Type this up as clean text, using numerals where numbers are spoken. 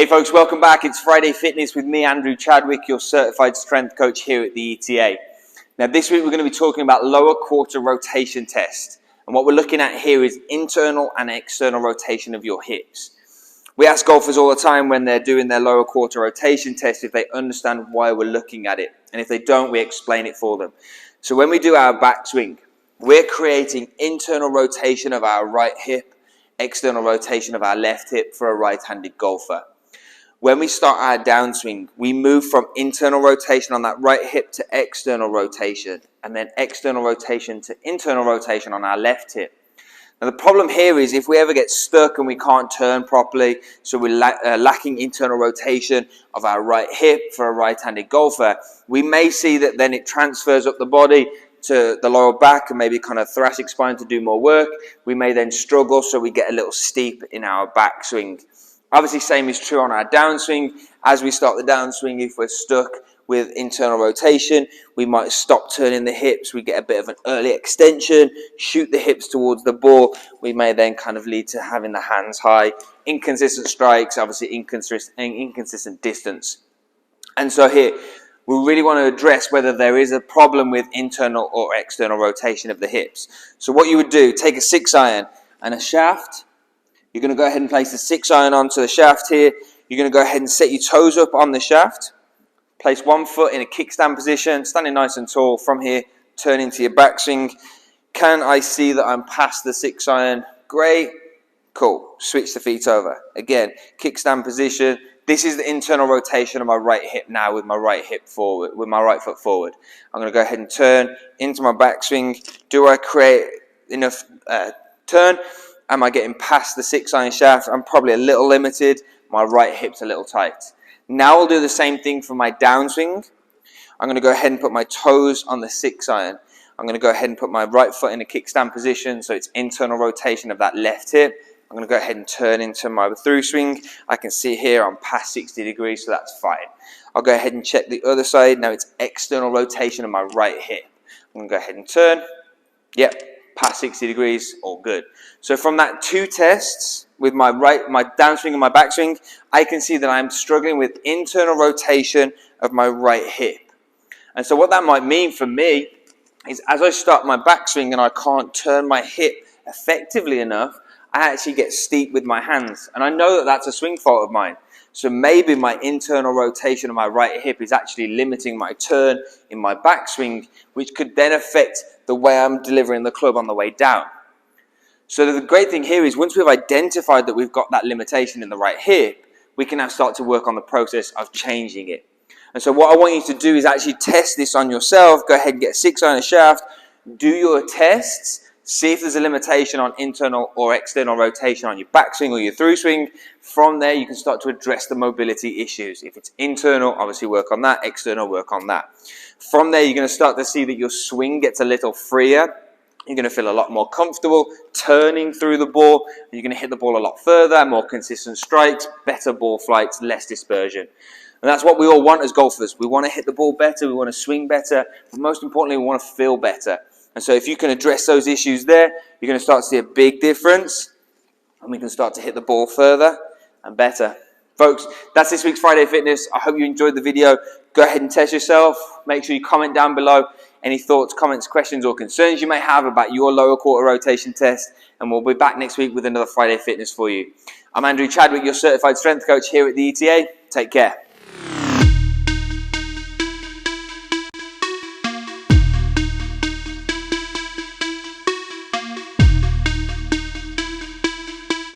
Hey folks, welcome back. It's Friday Fitness with me, Andrew Chadwick, your certified strength coach here at the ETA. Now this week we're going to be talking about lower quarter rotation test. And what we're looking at here is internal and external rotation of your hips. We ask golfers all the time when they're doing their lower quarter rotation test if they understand why we're looking at it. And if they don't, we explain it for them. So when we do our backswing, we're creating internal rotation of our right hip, external rotation of our left hip for a right-handed golfer. When we start our downswing, we move from internal rotation on that right hip to external rotation, and then external rotation to internal rotation on our left hip. Now the problem here is if we ever get stuck and we can't turn properly, so we're lacking internal rotation of our right hip for a right-handed golfer, we may see that then it transfers up the body to the lower back and maybe kind of thoracic spine to do more work. We may then struggle, so we get a little steep in our backswing. Obviously, same is true on our downswing. As we start the downswing, if we're stuck with internal rotation, we might stop turning the hips. We get a bit of an early extension, shoot the hips towards the ball. We may then kind of lead to having the hands high, inconsistent strikes, obviously inconsistent distance. And so here, we really want to address whether there is a problem with internal or external rotation of the hips. So what you would do, take a 6-iron and a shaft. You're going to go ahead and place the 6-iron onto the shaft here. You're going to go ahead and set your toes up on the shaft. Place one foot in a kickstand position, standing nice and tall. From here, turn into your backswing. Can I see that I'm past the 6-iron? Great. Cool. Switch the feet over. Again, kickstand position. This is the internal rotation of my right hip now with my right hip forward, with my right foot forward. I'm going to go ahead and turn into my backswing. Do I create enough turn? Am I getting past the 6-iron shaft? I'm probably a little limited. My right hip's a little tight. Now I'll do the same thing for my downswing. I'm going to go ahead and put my toes on the 6-iron. I'm going to go ahead and put my right foot in a kickstand position, so it's internal rotation of that left hip. I'm going to go ahead and turn into my through swing. I can see here I'm past 60 degrees, so that's fine. I'll go ahead and check the other side. Now it's external rotation of my right hip. I'm going to go ahead and turn. Yep, past 60 degrees, all good. So from that 2 tests with my downswing and my backswing, I can see that I'm struggling with internal rotation of my right hip. And so what that might mean for me is as I start my backswing and I can't turn my hip effectively enough, I actually get steep with my hands. And I know that that's a swing fault of mine. So maybe my internal rotation of my right hip is actually limiting my turn in my backswing, which could then affect the way I'm delivering the club on the way down. So the great thing here is once we've identified that we've got that limitation in the right hip, we can now start to work on the process of changing it. And so what I want you to do is actually test this on yourself. Go ahead and get a 6-iron shaft, do your tests, see if there's a limitation on internal or external rotation on your backswing or your through swing. From there, you can start to address the mobility issues. If it's internal, obviously work on that. External, work on that. From there, you're going to start to see that your swing gets a little freer. You're going to feel a lot more comfortable turning through the ball. You're going to hit the ball a lot further, more consistent strikes, better ball flights, less dispersion. And that's what we all want as golfers. We want to hit the ball better, we want to swing better, but most importantly, we want to feel better. And so if you can address those issues there, you're going to start to see a big difference, and we can start to hit the ball further and better. Folks, that's this week's Friday Fitness. I hope you enjoyed the video. Go ahead and test yourself. Make sure you comment down below any thoughts, comments, questions, or concerns you may have about your lower quarter rotation test, and we'll be back next week with another Friday Fitness for you. I'm Andrew Chadwick, your certified strength coach here at the ETA. Take care.